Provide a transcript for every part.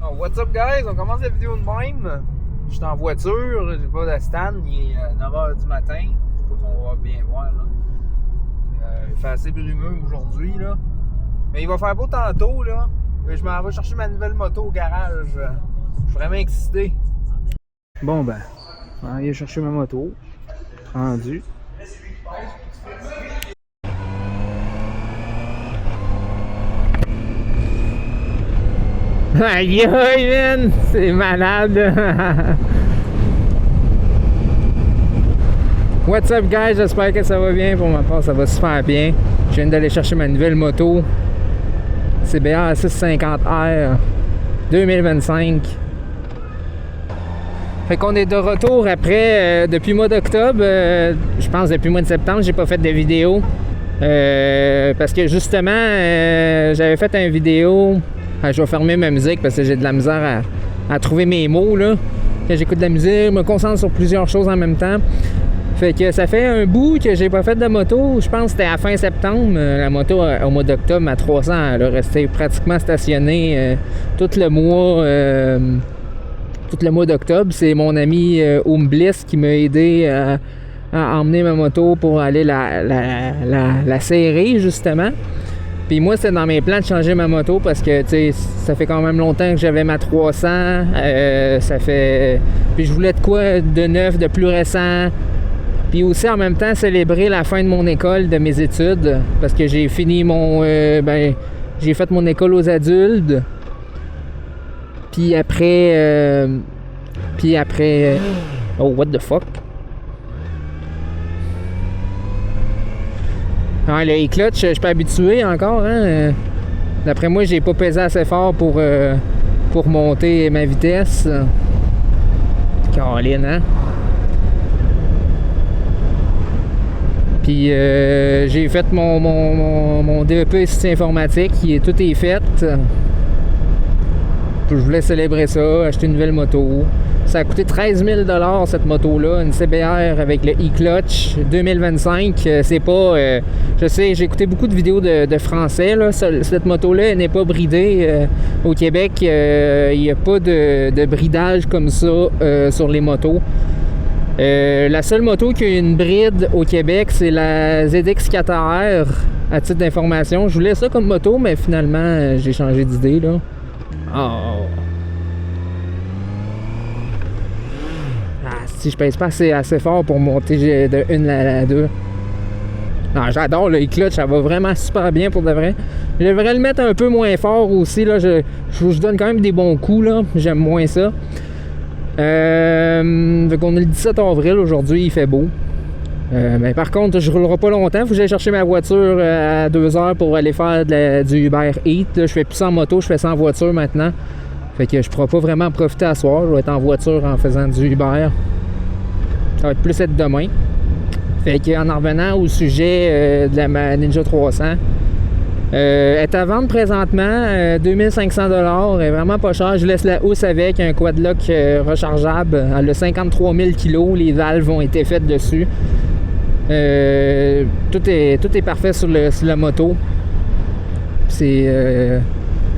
Oh, what's up guys, on commence la vidéo de même. Je suis en voiture, j'ai pas de stand, il est 9h du matin. Je sais pas si on va bien voir là. Il fait assez brumeux aujourd'hui là. Mais il va faire beau tantôt là. Je m'en vais chercher ma nouvelle moto au garage. Je suis vraiment excité. Bon ben, on va aller chercher ma moto. Rendu. Aïe aïe man, c'est malade. What's up guys, j'espère que ça va bien. Pour ma part ça va super bien. Je viens d'aller chercher ma nouvelle moto CBR 650R 2025. Fait qu'on est de retour après depuis le mois d'octobre, je pense depuis le mois de septembre, j'ai pas fait de vidéo. Parce que justement, j'avais fait une vidéo. Je vais fermer ma musique parce que j'ai de la misère à trouver mes mots là. Quand j'écoute de la musique, je me concentre sur plusieurs choses en même temps. Fait que ça fait un bout que j'ai pas fait de moto. Je pense que c'était à fin septembre. La moto au mois d'octobre à 300, elle a resté pratiquement stationnée tout le mois d'octobre. C'est mon ami Home Bliss qui m'a aidé à emmener ma moto pour aller la serrer justement. Puis moi, c'était dans mes plans de changer ma moto parce que, tu sais, ça fait quand même longtemps que j'avais ma 300. Puis je voulais de quoi de neuf, de plus récent. Puis aussi, en même temps, célébrer la fin de mon école, de mes études. Parce que j'ai fini j'ai fait mon école aux adultes. Puis après... oh, what the fuck? Ah, le e-clutch, je suis pas habitué encore, hein. D'après moi, j'ai pas pesé assez fort pour monter ma vitesse. Caroline, hein. Puis j'ai fait mon DEP système informatique, tout est fait. Je voulais célébrer ça, acheter une nouvelle moto. Ça a coûté 13 000 $ cette moto-là, une CBR avec le e-clutch 2025. C'est pas... je sais, j'ai écouté beaucoup de vidéos de français. Là. Cette moto-là, elle n'est pas bridée. Au Québec, il n'y a pas de bridage comme ça sur les motos. La seule moto qui a une bride au Québec, c'est la ZX4R, à titre d'information. Je voulais ça comme moto, mais finalement, j'ai changé d'idée, là. Oh. Si je pèse pas assez fort pour monter de 1 à 2. Non, j'adore le e-clutch, ça va vraiment super bien pour de vrai. Je devrais le mettre un peu moins fort aussi, là. Je donne quand même des bons coups, là. J'aime moins ça. Donc on est le 17 avril, aujourd'hui il fait beau. Mais par contre, je roulerai pas longtemps. Faut que j'aille chercher ma voiture à 2h pour aller faire du Uber Eats. Là, je fais plus ça en moto, je fais ça en voiture maintenant. Fait que je pourrai pas vraiment profiter à soir. Je vais être en voiture en faisant du Uber. Ça va être plus être demain. Fait qu'en revenant au sujet de la Ninja 300, elle est à vendre présentement 2500 $. Elle est vraiment pas chère. Je laisse la housse avec un quadlock rechargeable. Elle a 53 000 kg. Les valves ont été faites dessus. Tout est parfait sur la moto. C'est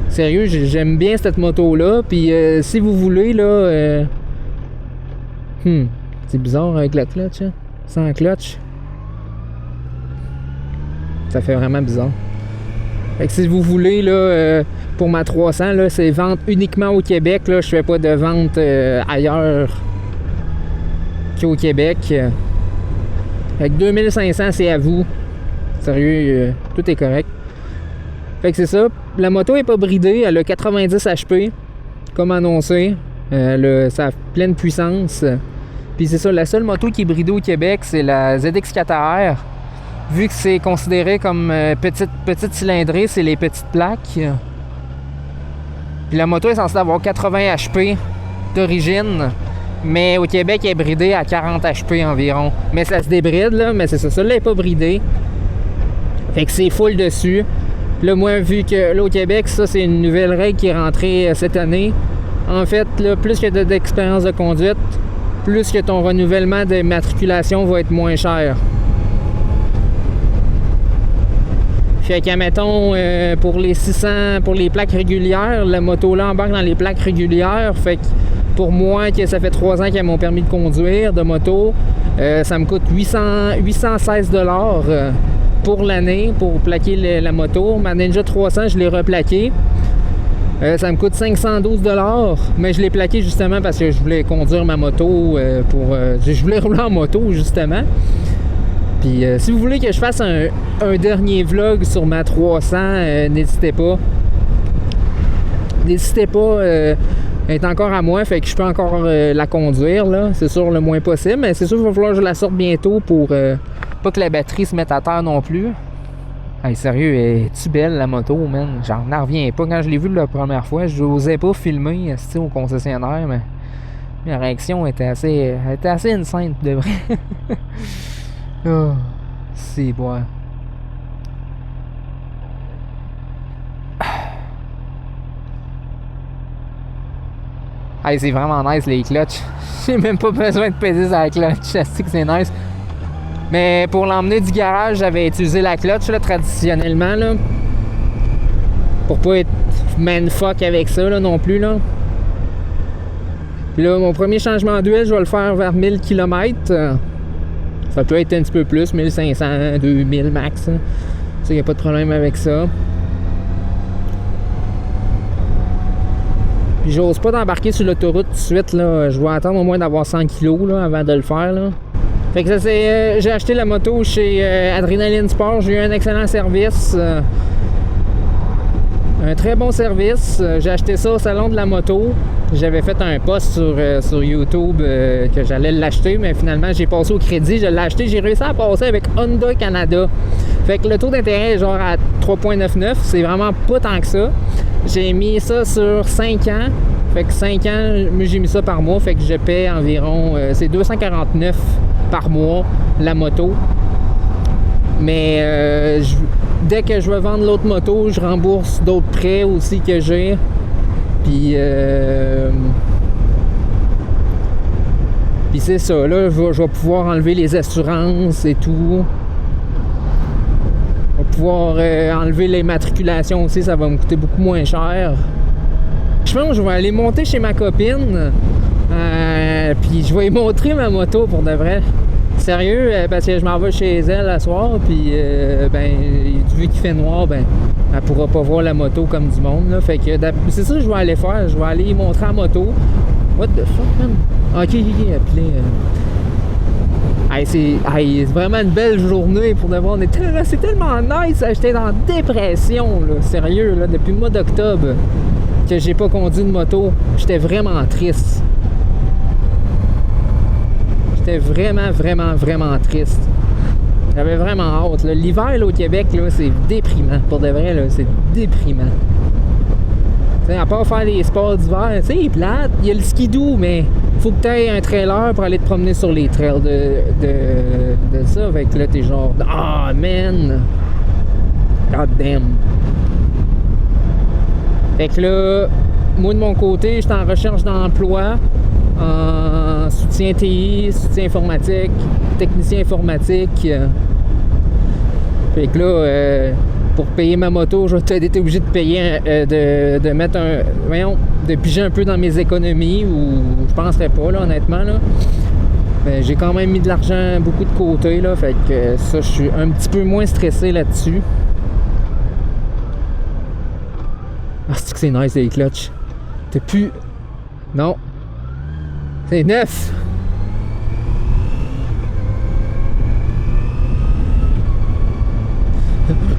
sérieux, j'aime bien cette moto-là. Puis si vous voulez, là... c'est bizarre avec le clutch, hein? Sans clutch. Ça fait vraiment bizarre. Fait que si vous voulez, là, pour ma 300, là, c'est vente uniquement au Québec. Là, je fais pas de vente ailleurs qu'au Québec. Avec 2500, c'est à vous. Sérieux, tout est correct. Fait que c'est ça. La moto est pas bridée. Elle a 90 HP, comme annoncé. Elle a sa pleine puissance. Puis c'est ça, la seule moto qui est bridée au Québec, c'est la ZX4R. Vu que c'est considéré comme petite cylindrée, c'est les petites plaques. Puis la moto est censée avoir 80 HP d'origine. Mais au Québec, elle est bridée à 40 HP environ. Mais ça se débride, là. Mais c'est ça, celle-là n'est pas bridée. Fait que c'est full dessus. Là, moi, vu que là, au Québec, ça, c'est une nouvelle règle qui est rentrée cette année. En fait, là, plus que tu as d'expérience de conduite, plus que ton renouvellement de matriculation va être moins cher. Fait que, mettons, pour les 600, pour les plaques régulières, la moto-là embarque dans les plaques régulières. Fait que pour moi, que ça fait 3 ans qu'il y a mon permis de conduire de moto, ça me coûte 816 $ pour l'année pour plaquer la moto. Ma Ninja 300, je l'ai replaqué. Ça me coûte 512 $, mais je l'ai plaqué justement parce que je voulais conduire ma moto je voulais rouler en moto justement. Puis si vous voulez que je fasse un dernier vlog sur ma 300, n'hésitez pas. N'hésitez pas, elle est encore à moi, fait que je peux encore la conduire, là. C'est sûr le moins possible, mais c'est sûr qu'il va falloir que je la sorte bientôt pour pas que la batterie se mette à terre non plus. Hey, sérieux, est-tu belle la moto, man? J'en reviens pas. Quand je l'ai vue la première fois, je n'osais pas filmer au concessionnaire, mais ma réaction était assez insane, de vrai. Oh, c'est bon. Hey, c'est vraiment nice les clutches. J'ai même pas besoin de peser sur la clutch. Je sais que c'est nice. Mais pour l'emmener du garage, j'avais utilisé la clutch là, traditionnellement. Là, pour pas être man-fuck avec ça là, non plus. Là. Puis là, mon premier changement d'huile, je vais le faire vers 1000 km. Ça peut être un petit peu plus, 1500, 2000 max. Ça, il n'y a pas de problème avec ça. Puis j'ose pas d'embarquer sur l'autoroute tout de suite. Là. Je vais attendre au moins d'avoir 100 kg là, avant de le faire. Là. Fait que ça c'est. J'ai acheté la moto chez Adrenaline Sport. J'ai eu un excellent service. Un très bon service. J'ai acheté ça au salon de la moto. J'avais fait un post sur YouTube que j'allais l'acheter, mais finalement j'ai passé au crédit. Je l'ai acheté. J'ai réussi à passer avec Honda Canada. Fait que le taux d'intérêt est genre à 3,99. C'est vraiment pas tant que ça. J'ai mis ça sur 5 ans. Fait que 5 ans, j'ai mis ça par mois. Fait que je paie environ. C'est 249 par mois la moto. Mais dès que je vais vendre l'autre moto, je rembourse d'autres prêts aussi que j'ai. Puis c'est ça, là, je vais pouvoir enlever les assurances et tout. Je vais pouvoir enlever les matriculations aussi, ça va me coûter beaucoup moins cher. Je pense que je vais aller monter chez ma copine. Puis je vais lui montrer ma moto pour de vrai. Sérieux, parce que je m'en vais chez elle la soir, puis vu qu'il fait noir, elle pourra pas voir la moto comme du monde, là. Fait que c'est ça que je vais aller faire, je vais aller y montrer la moto. What the fuck, man? Ok, appelé. C'est vraiment une belle journée pour de voir. C'est tellement nice, j'étais dans la dépression, là, sérieux, là, depuis le mois d'octobre que j'ai pas conduit de moto. J'étais vraiment triste. J'étais vraiment, vraiment, vraiment triste. J'avais vraiment hâte. Là. L'hiver là, au Québec, là, c'est déprimant. Pour de vrai, là, c'est déprimant. T'sais, à part faire les sports d'hiver, c'est plate. Il y a le skidoo, mais faut que tu aies un trailer pour aller te promener sur les trails de ça. Fait que là, t'es genre, ah, man! God damn! Fait que là, moi de mon côté, j'étais en recherche d'emploi. En soutien TI, soutien informatique, technicien informatique. Fait que là, pour payer ma moto, je vais peut-être être obligé de payer, de mettre de piger un peu dans mes économies, ou je penserais pas, là, honnêtement, là. Mais j'ai quand même mis de l'argent beaucoup de côté, là, fait que ça, je suis un petit peu moins stressé là-dessus. Ah, c'est que c'est nice, les clutches. T'as plus... Non. C'est neuf!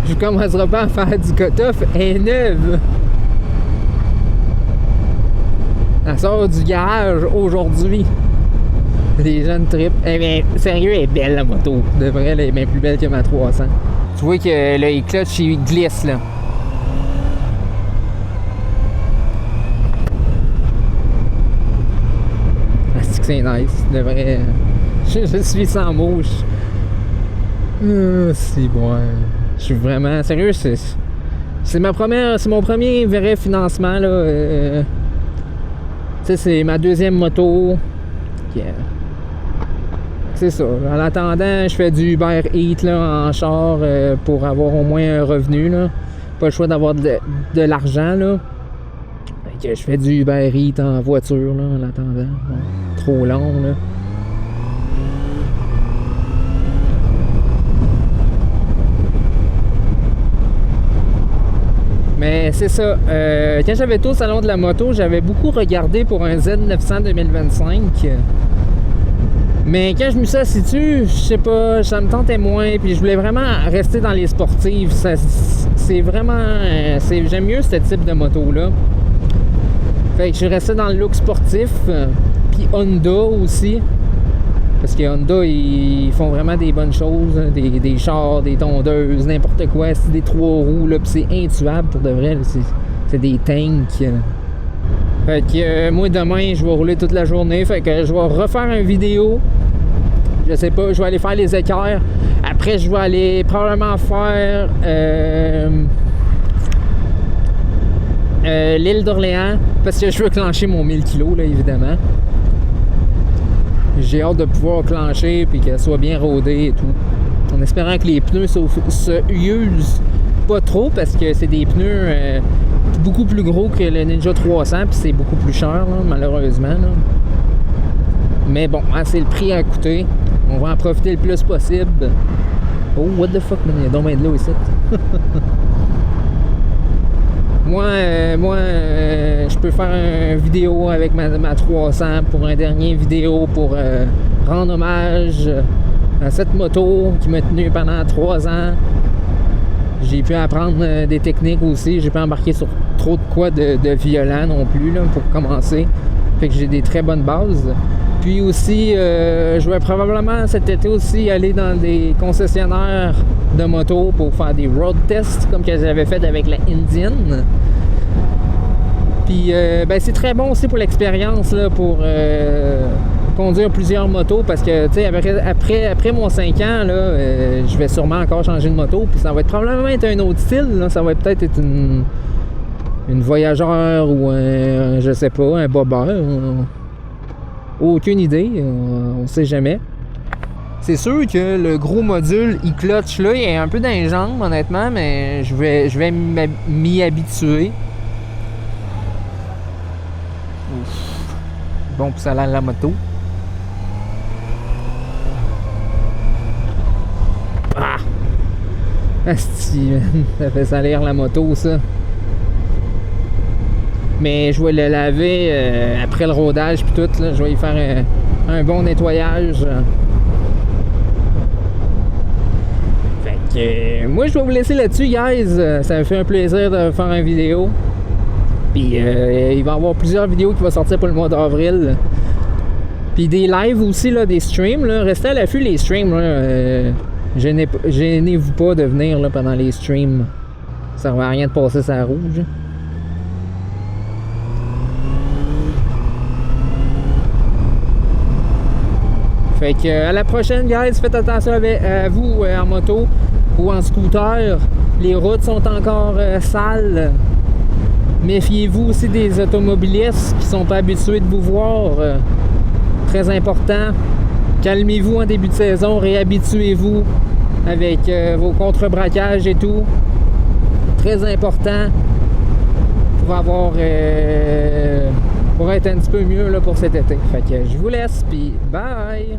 Je commencerai pas à faire du cut-off, elle est neuve! Elle sort du garage aujourd'hui. Les jeunes tripes. Eh bien, sérieux, elle est belle la moto. De vrai, elle est bien plus belle que ma 300. Tu vois que le clutch, il glisse là. C'est nice, de vrai. Je suis sans mots. C'est bon. Je suis vraiment sérieux. C'est mon premier vrai financement là. C'est ma deuxième moto. c'est ça. En attendant, je fais du Uber Eats là, en char pour avoir au moins un revenu. Là. Pas le choix d'avoir de l'argent. Là. Fait que je fais du Uber Eats en voiture là, en attendant. Bon, trop long. Là. Mais c'est ça. Quand j'avais été au salon de la moto, j'avais beaucoup regardé pour un Z900 2025. Mais quand je me suis assis dessus, je sais pas, ça me tentait moins. Puis je voulais vraiment rester dans les sportives. C'est vraiment... j'aime mieux ce type de moto-là. Fait que je suis resté dans le look sportif. Puis Honda aussi. Parce que Honda, ils font vraiment des bonnes choses. Des chars, des tondeuses, n'importe quoi. C'est des 3 roues, là. Puis c'est intuable pour de vrai. C'est des tanks. Fait que moi, demain, je vais rouler toute la journée. Fait que je vais refaire une vidéo. Je sais pas, je vais aller faire les équerres. Après, je vais aller probablement faire l'île d'Orléans. Parce que je veux clencher mon 1000 kg, là, évidemment. J'ai hâte de pouvoir clencher et qu'elle soit bien rodée et tout. En espérant que les pneus se usent pas trop parce que c'est des pneus beaucoup plus gros que le Ninja 300 puis c'est beaucoup plus cher, là, malheureusement. Là. Mais bon, hein, c'est le prix à coûter. On va en profiter le plus possible. Oh, what the fuck, man, il y a donc bien de l'eau ici. Moi, je peux faire une vidéo avec ma 300 pour un dernier vidéo pour rendre hommage à cette moto qui m'a tenu pendant 3 ans. J'ai pu apprendre des techniques aussi. J'ai pas embarqué sur trop de quoi de violent non plus là, pour commencer. Fait que j'ai des très bonnes bases. Puis aussi, je vais probablement cet été aussi aller dans des concessionnaires de moto pour faire des road tests comme que j'avais fait avec la Indian. Puis ben, c'est très bon aussi pour l'expérience là, pour conduire plusieurs motos parce que tu sais après mon 5 ans là, je vais sûrement encore changer de moto puis ça va probablement être un autre style là. Ça va peut-être être une Voyageur ou un je sais pas, un bobber. Aucune idée, on sait jamais. C'est sûr que le gros module e-clutch là, il est un peu dans les jambes honnêtement, mais je vais m'y habituer. Ouf. Bon pour ça à la moto. Ah! Asti, ça fait salir la moto ça. Mais je vais le laver après le rodage puis tout, là, je vais y faire un bon nettoyage. Fait que moi je vais vous laisser là-dessus guys, ça me fait un plaisir de faire une vidéo. Puis il va y avoir plusieurs vidéos qui vont sortir pour le mois d'avril. Puis des lives aussi, là, des streams, là. Restez à l'affût les streams, là. Gênez-vous pas de venir là, pendant les streams. Ça ne sert à rien de passer ça à rouge. Fait que à la prochaine guys, faites attention à vous en moto ou en scooter. Les routes sont encore sales. Méfiez-vous aussi des automobilistes qui sont pas habitués de vous voir. Très important. Calmez-vous en début de saison, réhabituez-vous avec vos contre-braquages et tout. Très important pour avoir pour être un petit peu mieux là, pour cet été. Fait que je vous laisse, puis bye!